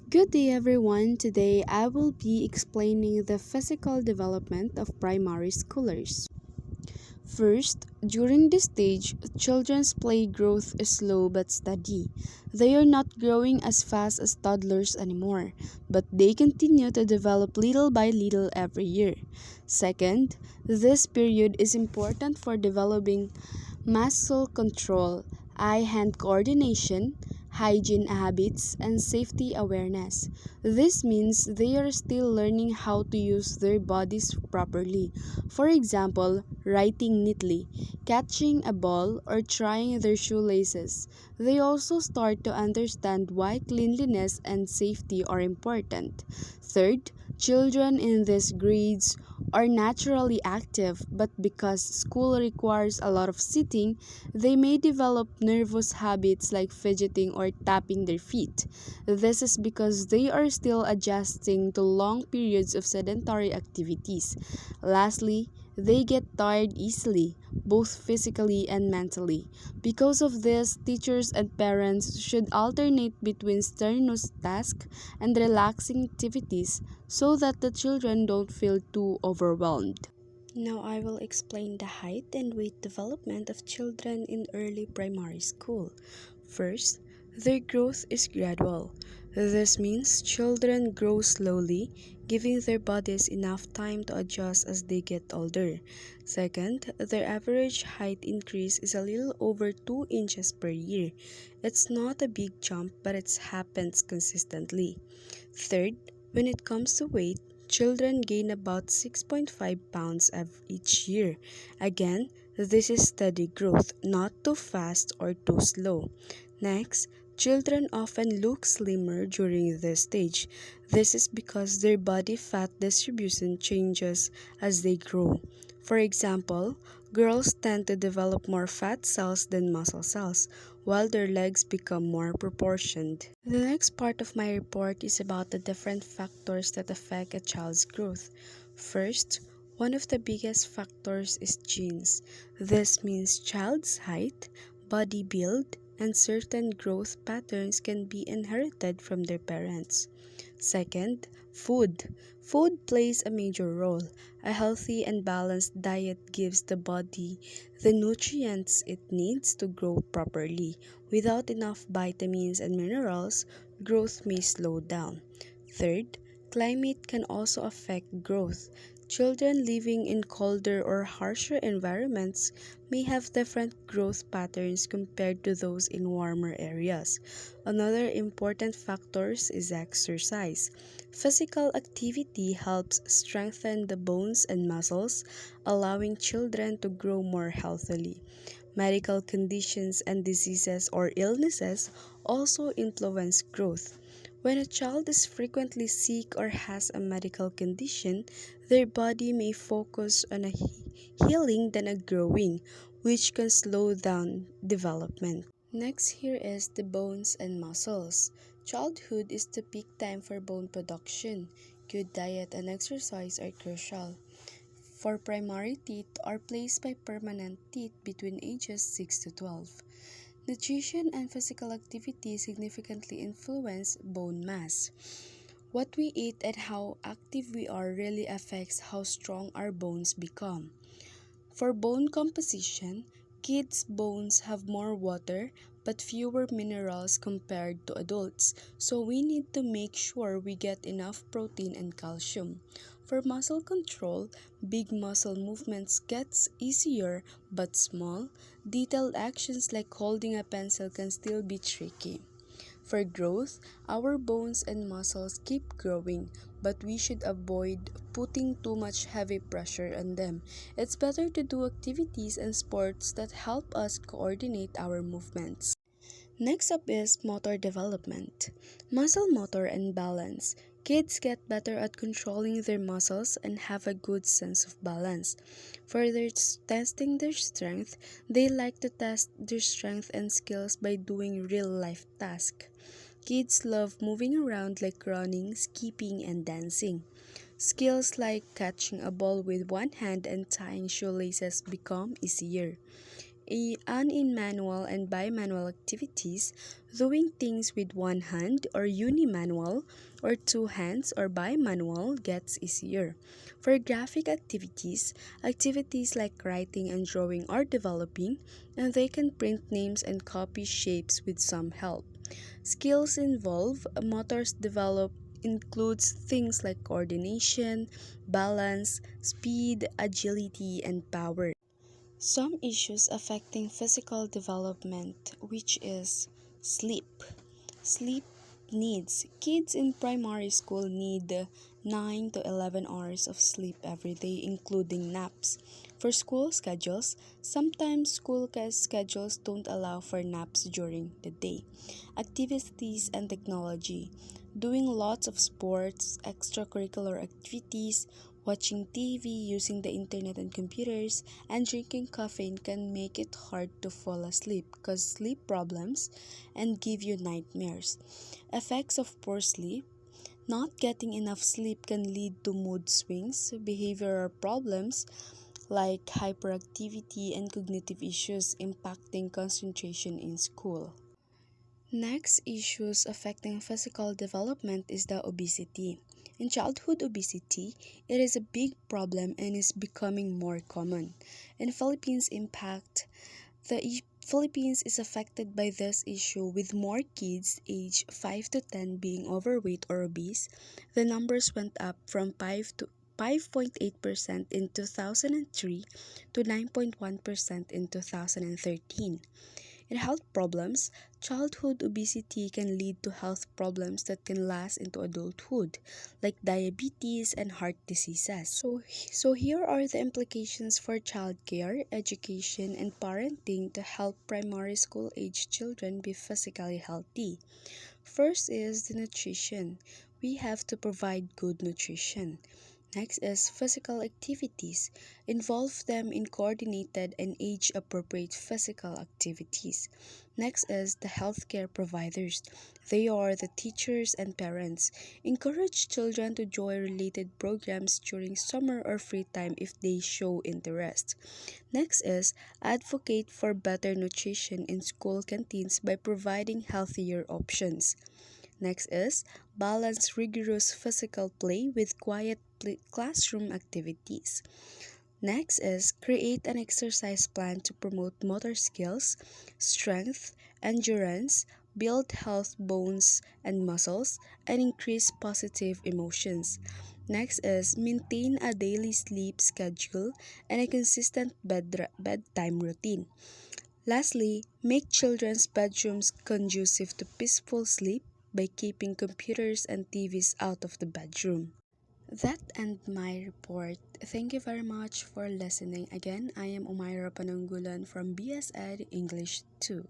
Good day, everyone. Today I will be explaining the physical development of primary schoolers. First, during this stage, children's play growth is slow but steady. They are not growing as fast as toddlers anymore, but they continue to develop little by little every year. Second, this period is important for developing muscle control, eye hand coordination, hygiene habits, and safety awareness. This means they are still learning how to use their bodies properly. For example, writing neatly, catching a ball, or trying their shoelaces. They also start to understand why cleanliness and safety are important. Third, children in these grades are naturally active, but because school requires a lot of sitting, they may develop nervous habits like fidgeting or tapping their feet. This is because they are still adjusting to long periods of sedentary activities. Lastly, they get tired easily, both physically and mentally. Because of this, teachers and parents should alternate between strenuous tasks and relaxing activities so that the children don't feel too overwhelmed. Now I will explain the height and weight development of children in early primary school. First, their growth is gradual. This means children grow slowly, giving their bodies enough time to adjust as they get older. Second, their average height increase is a little over 2 inches per year. It's not a big jump, but it happens consistently. Third, when it comes to weight, children gain about 6.5 pounds each year. Again, this is steady growth, not too fast or too slow. Next, children often look slimmer during this stage. This is because their body fat distribution changes as they grow. For example, girls tend to develop more fat cells than muscle cells, while their legs become more proportioned. The next part of my report is about the different factors that affect a child's growth. First, one of the biggest factors is genes. This means child's height, body build, and certain growth patterns can be inherited from their parents. Second, food. Food plays a major role. A healthy and balanced diet gives the body the nutrients it needs to grow properly. Without enough vitamins and minerals, growth may slow down. Third, climate can also affect growth. Children living in colder or harsher environments may have different growth patterns compared to those in warmer areas. Another important factor is exercise. Physical activity helps strengthen the bones and muscles, allowing children to grow more healthily. Medical conditions and diseases or illnesses also influence growth. When a child is frequently sick or has a medical condition, their body may focus on a healing than a growing, which can slow down development. Next, here is the bones and muscles. Childhood is the peak time for bone production. Good diet and exercise are crucial. For primary teeth are placed by permanent teeth between ages 6 to 12. Nutrition and physical activity significantly influence bone mass. What we eat and how active we are really affects how strong our bones become. For bone composition, kids' bones have more water but fewer minerals compared to adults, so we need to make sure we get enough protein and calcium. For muscle control, big muscle movements gets easier but small, detailed actions like holding a pencil can still be tricky. For growth, our bones and muscles keep growing, but we should avoid putting too much heavy pressure on them. It's better to do activities and sports that help us coordinate our movements. Next up is motor development. Muscle motor and balance. Kids get better at controlling their muscles and have a good sense of balance. For testing their strength, they like to test their strength and skills by doing real life tasks. Kids love moving around like running, skipping, and dancing. Skills like catching a ball with one hand and tying shoelaces become easier. And in manual and bimanual activities, doing things with one hand or unimanual or two hands or bimanual gets easier. For graphic activities, activities like writing and drawing are developing, and they can print names and copy shapes with some help. Skills involve motors develop includes things like coordination, balance, speed, agility, and power. Some issues affecting physical development, which is sleep. Sleep needs. Kids in primary school need 9 to 11 hours of sleep every day, including naps. For school schedules, sometimes schedules don't allow for naps during the day. Activities and technology. Doing lots of sports, extracurricular activities, watching TV, using the internet and computers, and drinking caffeine can make it hard to fall asleep because sleep problems and give you nightmares. Effects of poor sleep. Not getting enough sleep can lead to mood swings, behavioral problems like hyperactivity, and cognitive issues impacting concentration in school. Next issues affecting physical development is the obesity. In childhood obesity, it is a big problem and is becoming more common. In Philippines is affected by this issue with more kids aged 5 to 10 being overweight or obese. The numbers went up from 5.8% in 2003 to 9.1% in 2013. In health problems, childhood obesity can lead to health problems that can last into adulthood, like diabetes and heart diseases. So here are the implications for childcare, education, and parenting to help primary school age children be physically healthy. First is the nutrition. We have to provide good nutrition. Next is physical activities. Involve them in coordinated and age appropriate physical activities. Next is the healthcare providers. They are the teachers and parents. Encourage children to join related programs during summer or free time if they show interest. Next is advocate for better nutrition in school canteens by providing healthier options. Next is balance rigorous physical play with quiet classroom activities. Next is create an exercise plan to promote motor skills, strength, endurance, build health bones and muscles, and increase positive emotions. Next is maintain a daily sleep schedule and a consistent bedtime routine. Lastly, make children's bedrooms conducive to peaceful sleep by keeping computers and TVs out of the bedroom. That ends my report. Thank you very much for listening. Again, I am Omaira Pananggulon from BS Ed English 2.